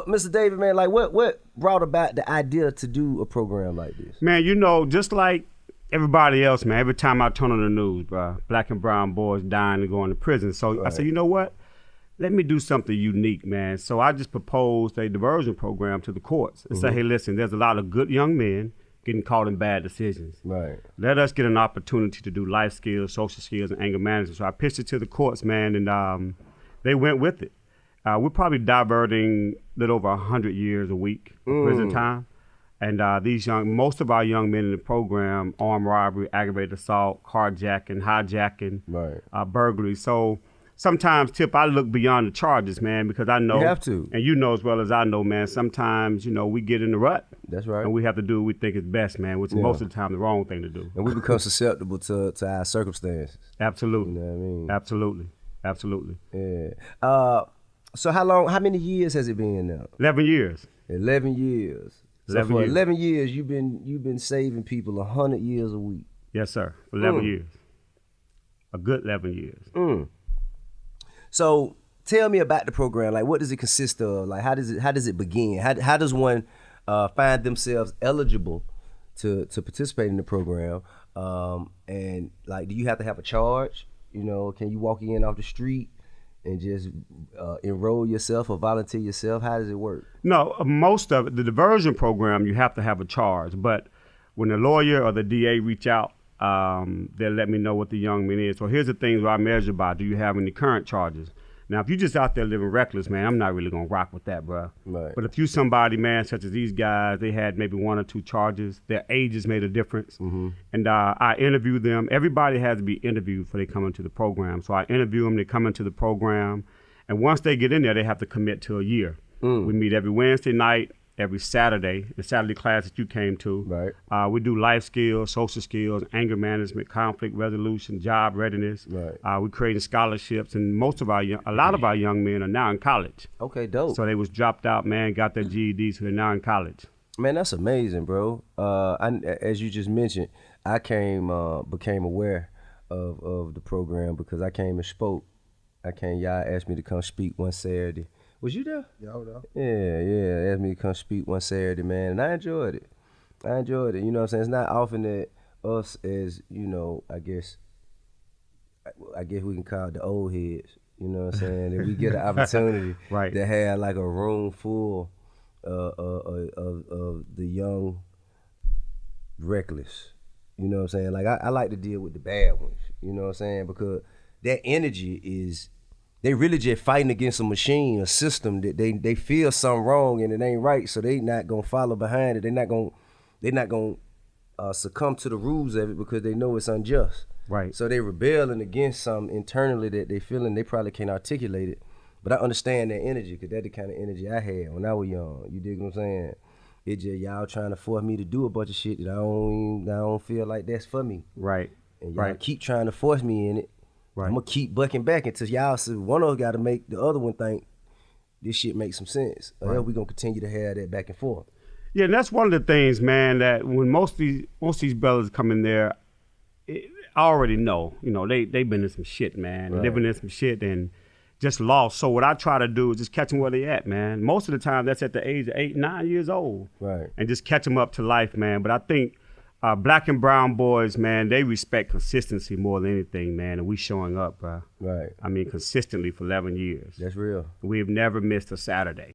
Mr. David, man, like what brought about the idea to do a program like this? Man, you know, just like everybody else, man, every time I turn on the news, bro, black and brown boys dying and going to prison. So I said, you know what? Let me do something unique, man. So I just proposed a diversion program to the courts and say, hey, listen, there's a lot of good young men getting caught in bad decisions. Right. Let us get an opportunity to do life skills, social skills, and anger management. So I pitched it to the courts, man, and they went with it. We're probably diverting a little over 100 years a week of prison time. And most of our young men in the program, armed robbery, aggravated assault, carjacking, hijacking, burglary. So sometimes, Tip, I look beyond the charges, man, because I know. You have to. And you know as well as I know, man, sometimes, you know, we get in the rut. That's right. And we have to do what we think is best, man, which is most of the time the wrong thing to do. And we become susceptible to our circumstances. Absolutely. You know what I mean? Absolutely. Yeah. So how many years has it been now? 11 years. 11 years. So for 11 years, you've been saving people 100 years a week. Yes, sir. 11 years. A good 11 years. So tell me about the program. Like, what does it consist of? Like, how does it begin? How does one find themselves eligible to participate in the program? And like, do you have to have a charge? You know, can you walk in off the street and just enroll yourself or volunteer yourself? How does it work? No, most of it, the diversion program, you have to have a charge. But when the lawyer or the DA reach out, they'll let me know what the young man is. So here's the things I measure by. Do you have any current charges? Now, if you're just out there living reckless, man, I'm not really going to rock with that, bro. Right. But if you somebody, man, such as these guys, they had maybe 1 or 2 charges. Their ages made a difference. And I interview them. Everybody has to be interviewed before they come into the program. So I interview them. They come into the program. And once they get in there, they have to commit to a year. We meet every Wednesday night, every Saturday, the Saturday class that you came to. Right. We do life skills, social skills, anger management, conflict resolution, job readiness. Right. We're creating scholarships, and a lot of our young men are now in college. Okay, dope. So they was dropped out, man, got their GED, so they're now in college. Man, that's amazing, bro. As you just mentioned, I became aware of the program because I came and spoke. Y'all asked me to come speak one Saturday. Was you there? Yeah, I was there. Yeah. Asked me to come speak one Saturday, man, and I enjoyed it. You know what I'm saying? It's not often that us as, you know, I guess we can call it the old heads, you know what I'm saying? That we get an opportunity to have like a room full of the young reckless. You know what I'm saying? Like I like to deal with the bad ones, you know what I'm saying? Because that energy is, they really just fighting against a machine, a system that they feel something wrong and it ain't right, so they not gonna follow behind it. They're not gonna succumb to the rules of it because they know it's unjust. Right. So they rebelling against something internally that they feeling they probably can't articulate it. But I understand that energy because that's the kind of energy I had when I was young. You dig what I'm saying? It just y'all trying to force me to do a bunch of shit that I don't feel like that's for me. Right. And y'all keep trying to force me in it. I'm gonna keep bucking back until y'all see one of us gotta make the other one think this shit makes some sense. Or else we gonna continue to have that back and forth. Yeah, and that's one of the things, man, that when most of these brothers come in there, I already know, you know, they've been in some shit, man, living in some shit and just lost. So what I try to do is just catch them where they at, man. Most of the time that's at the age of 8, 9 years old. Right. And just catch them up to life, man. But I think black and brown boys, man, they respect consistency more than anything, man, and we showing up, bro. Right. I mean, consistently for 11 years. That's real. We've never missed a Saturday.